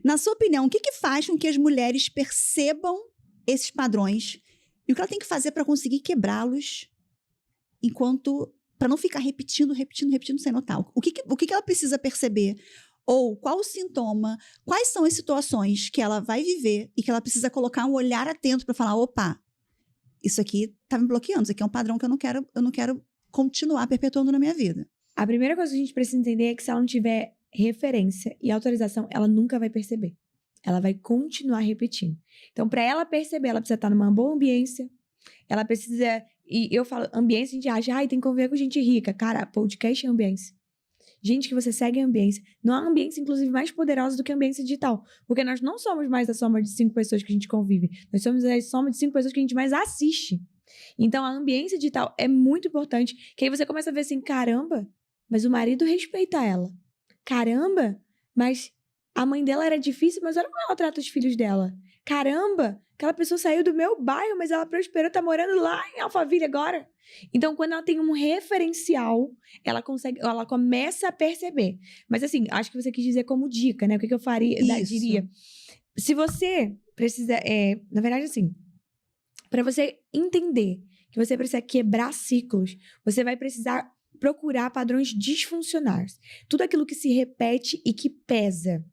Na sua opinião, o que que faz com que as mulheres percebam esses padrões e o que ela tem que fazer para conseguir quebrá-los para não ficar repetindo sem notar? O que que ela precisa perceber? Ou qual o sintoma? Quais são as situações que ela vai viver e que ela precisa colocar um olhar atento para falar, opa, isso aqui tá me bloqueando, isso aqui é um padrão que eu não quero continuar perpetuando na minha vida. A primeira coisa que a gente precisa entender é que se ela não tiver referência e autorização, ela nunca vai perceber. Ela vai continuar repetindo. Então, para ela perceber, ela precisa estar numa boa ambiência. Ela precisa... E eu falo, ambiência, a gente acha, tem que conviver com gente rica. Cara, podcast é ambiência. Gente que você segue em ambiência. Não há ambiência, inclusive, mais poderosa do que a ambiência digital. Porque nós não somos mais a soma de 5 pessoas que a gente convive. Nós somos a soma de 5 pessoas que a gente mais assiste. Então, a ambiência digital é muito importante. Que aí você começa a ver assim, caramba, mas o marido respeita ela. Caramba, mas a mãe dela era difícil, mas olha como ela trata os filhos dela. Caramba, aquela pessoa saiu do meu bairro, mas ela prosperou, tá morando lá em Alphaville agora. Então, quando ela tem um referencial, ela começa a perceber. Mas assim, acho que você quis dizer como dica, né? O que eu diria? Se você precisa, na verdade assim, para você entender que você precisa quebrar ciclos, você vai precisar procurar padrões disfuncionais. Tudo aquilo que se repete e que pesa.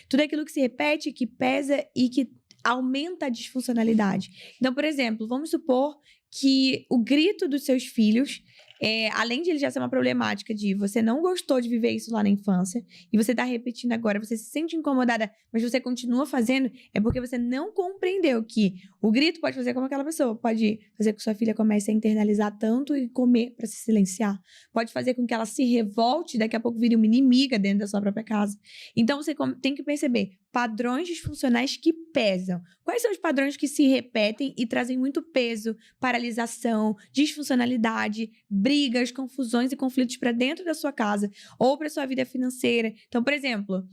Tudo aquilo que se repete, que pesa e que aumenta a disfuncionalidade. Então, por exemplo, vamos supor que o grito dos seus filhos, além de ele já ser uma problemática de você não gostou de viver isso lá na infância, e você tá repetindo agora, você se sente incomodada, mas você continua fazendo, é porque você não compreendeu que o grito pode fazer como aquela pessoa, pode fazer com que sua filha comece a internalizar tanto e comer para se silenciar, pode fazer com que ela se revolte, daqui a pouco vire uma inimiga dentro da sua própria casa. Então, você tem que perceber padrões disfuncionais que pesam. Quais são os padrões que se repetem e trazem muito peso, paralisação, disfuncionalidade, brigas, confusões e conflitos para dentro da sua casa ou para sua vida financeira? Então, por exemplo,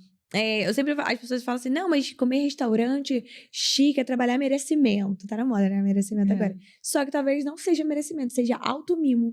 as pessoas falam assim, não, mas comer restaurante chique é trabalhar merecimento. Tá na moda, né? Merecimento agora. Só que talvez não seja merecimento, seja automimo.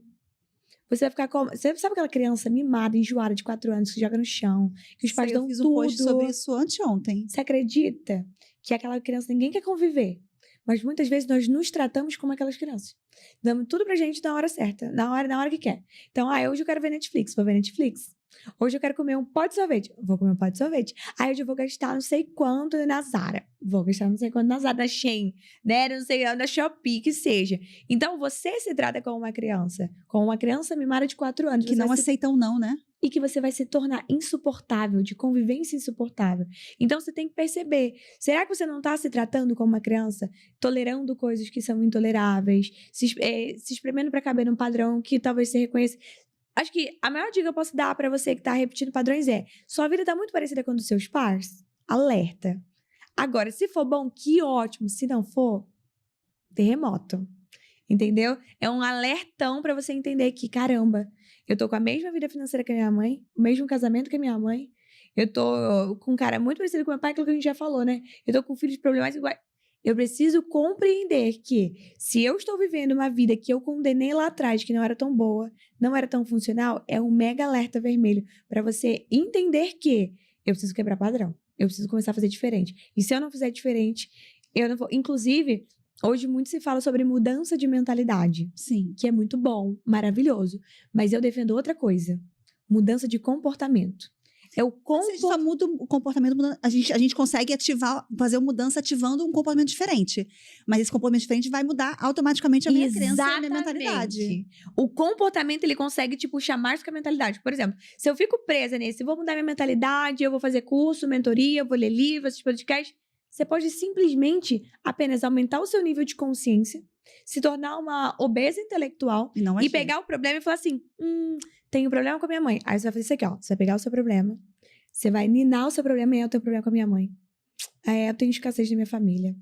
Você vai ficar como... Você sabe aquela criança mimada, enjoada de 4 anos, que joga no chão, que os pais dão tudo. Eu fiz um post sobre isso anteontem. Você acredita que aquela criança ninguém quer conviver? Mas muitas vezes nós nos tratamos como aquelas crianças. Damos tudo pra gente na hora certa, na hora que quer. Então, hoje eu quero ver Netflix, vou ver Netflix. Hoje eu quero comer um pote de sorvete, vou comer um pote de sorvete. Hoje eu vou gastar não sei quanto na Zara, vou gastar não sei quanto na Zara, na Shein, né? Não sei, na Shopee, que seja. Então, você se trata como uma criança mimada de 4 anos. Que não aceitam não, né? E que você vai se tornar insuportável, de convivência insuportável. Então, você tem que perceber, será que você não está se tratando como uma criança, tolerando coisas que são intoleráveis, se espremendo para caber num padrão que talvez você reconheça? Acho que a maior dica que eu posso dar para você que tá repetindo padrões sua vida tá muito parecida com a dos seus pais? Alerta. Agora, se for bom, que ótimo. Se não for, terremoto. Entendeu? É um alertão para você entender que, caramba, eu tô com a mesma vida financeira que a minha mãe, o mesmo casamento que a minha mãe, eu tô com um cara muito parecido com meu pai, aquilo que a gente já falou, né? Eu tô com filhos problemáticos iguais. Eu preciso compreender que se eu estou vivendo uma vida que eu condenei lá atrás, que não era tão boa, não era tão funcional, é um mega alerta vermelho para você entender que eu preciso quebrar padrão. Eu preciso começar a fazer diferente. E se eu não fizer diferente, eu não vou... Inclusive, hoje muito se fala sobre mudança de mentalidade. Sim. Que é muito bom, maravilhoso. Mas eu defendo outra coisa. Mudança de comportamento. Se a gente só muda o comportamento, a gente consegue fazer uma mudança ativando um comportamento diferente. Mas esse comportamento diferente vai mudar automaticamente a minha crença e a minha mentalidade. O comportamento, ele consegue te puxar mais que a mentalidade. Por exemplo, se eu fico presa nesse, vou mudar minha mentalidade, eu vou fazer curso, mentoria, vou ler livros, assistir podcast, você pode simplesmente apenas aumentar o seu nível de consciência, se tornar uma obesa intelectual e pegar o problema e falar assim, tenho problema com a minha mãe. Aí você vai fazer isso aqui, ó. Você vai pegar o seu problema, você vai ninar o seu problema e é o teu problema com a minha mãe. Eu tenho escassez na minha família.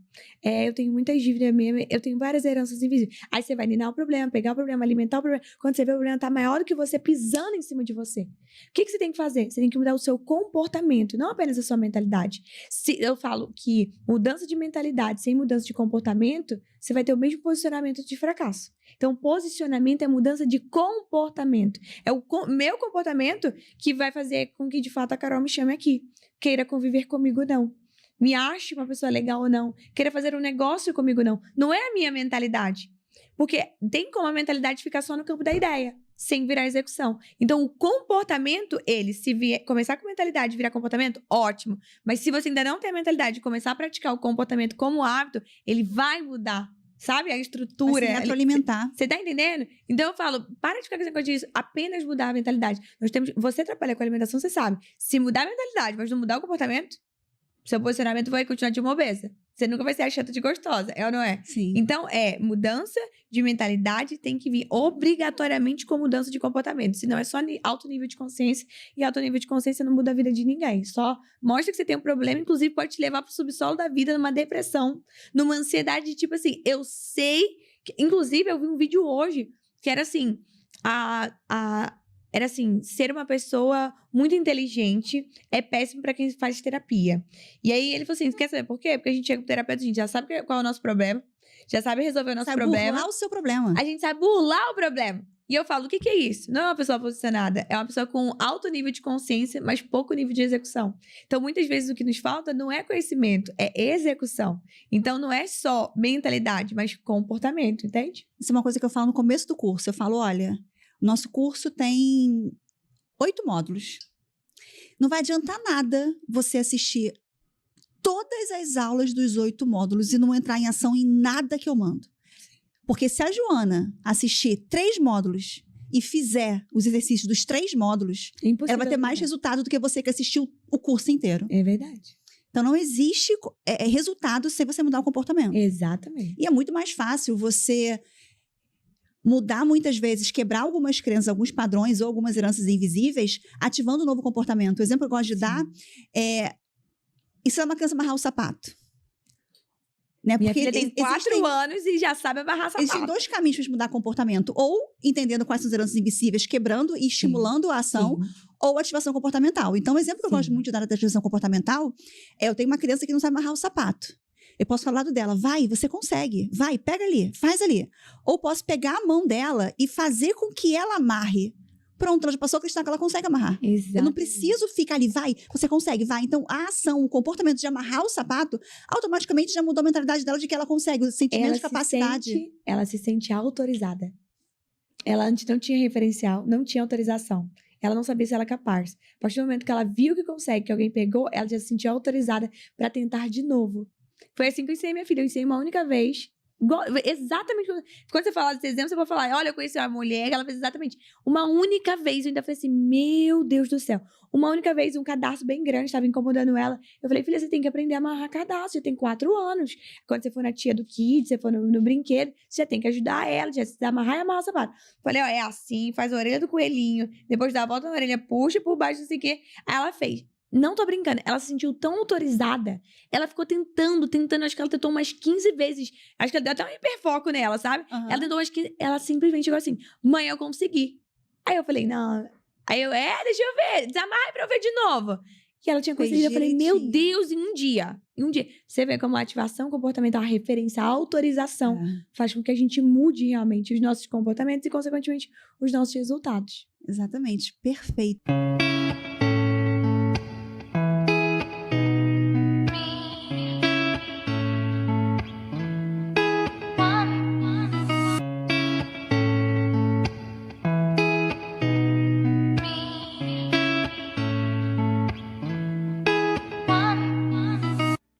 Eu tenho muitas dívidas mesmo. Eu tenho várias heranças invisíveis. Aí você vai ninar o problema, pegar o problema, alimentar o problema. Quando você vê o problema tá maior do que você, pisando em cima de você. O que você tem que fazer? Você tem que mudar o seu comportamento, não apenas a sua mentalidade. Se eu falo que mudança de mentalidade sem mudança de comportamento, você vai ter o mesmo posicionamento de fracasso. Então, posicionamento é mudança de comportamento. É o meu comportamento que vai fazer com que, de fato, a Carol me chame aqui. Queira conviver comigo, não. Me ache uma pessoa legal ou não. Queira fazer um negócio comigo ou não. Não é a minha mentalidade. Porque tem como a mentalidade ficar só no campo da ideia, sem virar execução. Então, o comportamento, se começar com mentalidade e virar comportamento, ótimo. Mas se você ainda não tem a mentalidade de começar a praticar o comportamento como hábito, ele vai mudar. Sabe? A estrutura. Vai se retroalimentar. Você tá entendendo? Então eu falo, para de ficar com esse negócio disso. Apenas mudar a mentalidade. Você trabalha com alimentação, você sabe. Se mudar a mentalidade, mas não mudar o comportamento, seu posicionamento vai continuar de uma obesa. Você nunca vai ser a chata de gostosa, é ou não é? Sim. Então, mudança de mentalidade tem que vir obrigatoriamente com mudança de comportamento. Senão é só alto nível de consciência. E alto nível de consciência não muda a vida de ninguém. Só mostra que você tem um problema, inclusive pode te levar pro subsolo da vida, numa depressão, numa ansiedade de tipo assim, eu sei... Inclusive, eu vi um vídeo hoje que era assim, era assim, ser uma pessoa muito inteligente é péssimo pra quem faz terapia. E aí ele falou assim, quer saber por quê? Porque a gente chega pro terapeuta, a gente já sabe qual é o nosso problema, já sabe resolver o nosso problema. Burlar o seu problema. A gente sabe burlar o problema. E eu falo, o que é isso? Não é uma pessoa posicionada, é uma pessoa com alto nível de consciência, mas pouco nível de execução. Então, muitas vezes o que nos falta não é conhecimento, é execução. Então, não é só mentalidade, mas comportamento, entende? Isso é uma coisa que eu falo no começo do curso. Eu falo, olha... Nosso curso tem 8 módulos. Não vai adiantar nada você assistir todas as aulas dos 8 módulos e não entrar em ação em nada que eu mando. Porque se a Joana assistir 3 módulos e fizer os exercícios dos 3 módulos, ela vai ter mais resultado do que você que assistiu o curso inteiro. É verdade. Então, não existe resultado sem você mudar o comportamento. Exatamente. E é muito mais fácil você... mudar muitas vezes, quebrar algumas crenças, alguns padrões ou algumas heranças invisíveis, ativando um novo comportamento. O exemplo que eu gosto de dar é ensinar uma criança a amarrar o sapato. Né? Minha filha tem 4 anos e já sabe amarrar sapato. Existem 2 caminhos para mudar comportamento. Ou entendendo quais são as heranças invisíveis, quebrando e estimulando a ação, ou ativação comportamental. Então, o exemplo que eu gosto muito de dar da ativação comportamental é eu tenho uma criança que não sabe amarrar o sapato. Eu posso falar do lado dela, vai, você consegue, vai, pega ali, faz ali. Ou posso pegar a mão dela e fazer com que ela amarre. Pronto, ela já passou a acreditar que ela consegue amarrar. Exatamente. Eu não preciso ficar ali, vai, você consegue, vai. Então, a ação, o comportamento de amarrar o sapato, automaticamente já mudou a mentalidade dela de que ela consegue, o sentimento de capacidade. Ela se sente autorizada. Ela antes não tinha referencial, não tinha autorização. Ela não sabia se ela era capaz. A partir do momento que ela viu que consegue, que alguém pegou, ela já se sentiu autorizada para tentar de novo. Foi assim que eu ensinei minha filha. Eu ensinei uma única vez. Exatamente. Quando você fala desse exemplo, você pode falar, olha, eu conheci uma mulher, ela fez exatamente. Uma única vez, eu ainda falei assim, meu Deus do céu. Uma única vez, um cadarço bem grande estava incomodando ela. Eu falei, filha, você tem que aprender a amarrar cadarço, já tem 4 anos. Quando você for na tia do Kid, você for no brinquedo, você já tem que ajudar ela, já se amarrar e amarrar o sapato. Falei, ó, é assim, faz a orelha do coelhinho, depois dá a volta na orelha, puxa por baixo, não sei o quê. Aí ela fez. Não tô brincando, ela se sentiu tão autorizada, ela ficou tentando, acho que ela tentou umas 15 vezes, acho que ela deu até um hiperfoco nela, sabe? Uhum. Ela tentou umas 15, ela simplesmente chegou assim, mãe, eu consegui. Aí eu falei, não, aí eu, deixa eu ver, desamarra pra eu ver de novo. E ela tinha conseguido, eu falei, meu Deus, em um dia. Você vê como a ativação comportamental, a referência, a autorização, faz com que a gente mude realmente os nossos comportamentos e, consequentemente, os nossos resultados. Exatamente, perfeito.